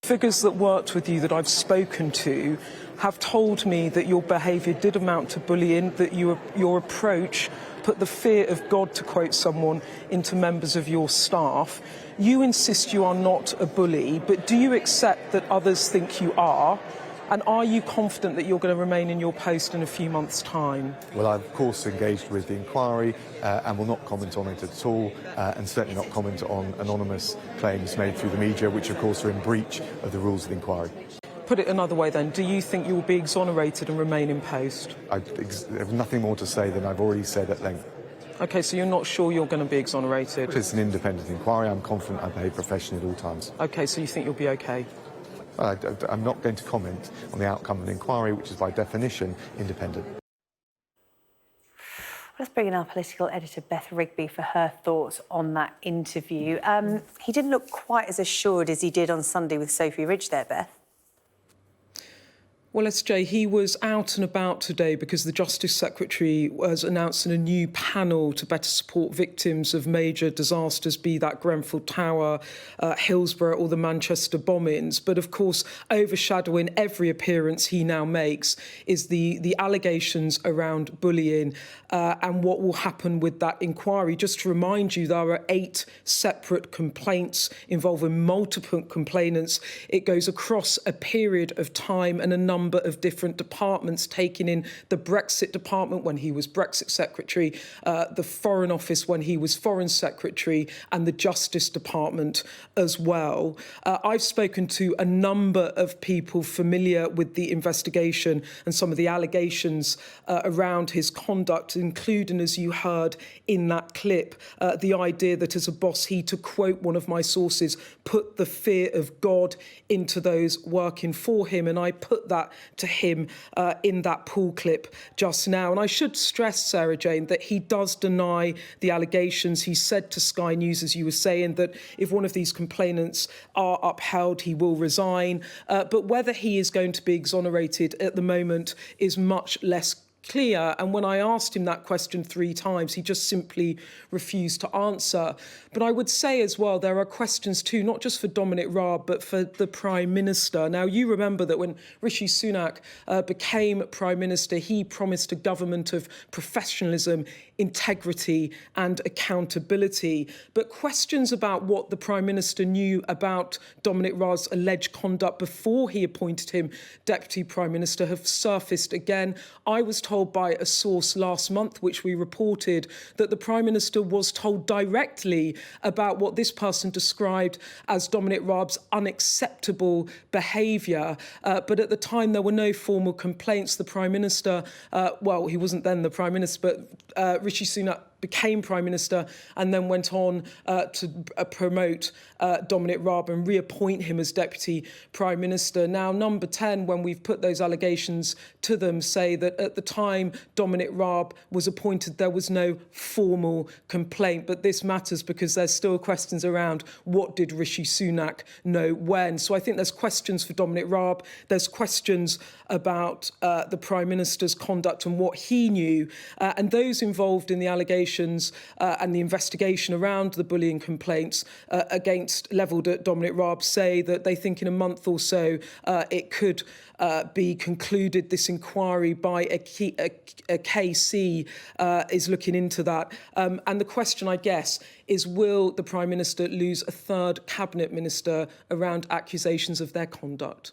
Figures that worked with you that I've spoken to have told me that your behaviour did amount to bullying, that your approach put the fear of God, to quote someone, into members of your staff. You insist you are not a bully, but do you accept that others think you are? And are you confident that you're going to remain in your post in a few months' time? Well, I've of course engaged with the inquiry and will not comment on it at all, and certainly not comment on anonymous claims made through the media, which of course are in breach of the rules of the inquiry. Put it another way then, do you think you will be exonerated and remain in post? I have nothing more to say than I've already said at length. OK, so you're not sure you're going to be exonerated? It's an independent inquiry. I'm confident I behave professionally at all times. OK, so you think you'll be OK? I'm not going to comment on the outcome of an inquiry, which is by definition independent. Let's bring in our political editor, Beth Rigby, for her thoughts on that interview. He didn't look quite as assured as he did on Sunday with Sophie Ridge there, Beth. Well, SJ, he was out and about today because the Justice Secretary was announcing a new panel to better support victims of major disasters, be that Grenfell Tower, Hillsborough or the Manchester bombings. But of course, overshadowing every appearance he now makes is the allegations around bullying and what will happen with that inquiry. Just to remind you, there are 8 separate complaints involving multiple complainants. It goes across a period of time and a number of different departments, taking in the Brexit department when he was Brexit Secretary, the Foreign Office when he was Foreign Secretary, and the Justice Department as well. I've spoken to a number of people familiar with the investigation and some of the allegations around his conduct, including, as you heard in that clip, the idea that as a boss, he, to quote one of my sources, put the fear of God into those working for him. And I put that to him in that pool clip just now. And I should stress, Sarah Jane, that he does deny the allegations. He said to Sky News, as you were saying, that if one of these complainants are upheld, he will resign. But whether he is going to be exonerated at the moment is much less clear. And when I asked him that question 3 times, he just simply refused to answer. But I would say as well, there are questions too, not just for Dominic Raab, but for the Prime Minister. Now, you remember that when Rishi Sunak became Prime Minister, he promised a government of professionalism, integrity and accountability. But questions about what the Prime Minister knew about Dominic Raab's alleged conduct before he appointed him Deputy Prime Minister have surfaced again. I was told by a source last month, which we reported, that the Prime Minister was told directly about what this person described as Dominic Raab's unacceptable behaviour. But at the time, there were no formal complaints. The Prime Minister, well, he wasn't then the Prime Minister, but Rishi Sunak became Prime Minister and then went on to promote Dominic Raab and reappoint him as Deputy Prime Minister. Now, Number 10, when we've put those allegations to them, say that at the time Dominic Raab was appointed, there was no formal complaint. But this matters because there's still questions around what did Rishi Sunak know when. So I think there's questions for Dominic Raab. There's questions about the Prime Minister's conduct and what he knew. And those involved in the allegations and the investigation around the bullying complaints levelled at Dominic Raab say that they think in a month or so it could be concluded. This inquiry by a KC is looking into that. And the question, I guess, is will the Prime Minister lose a 3rd cabinet minister around accusations of their conduct?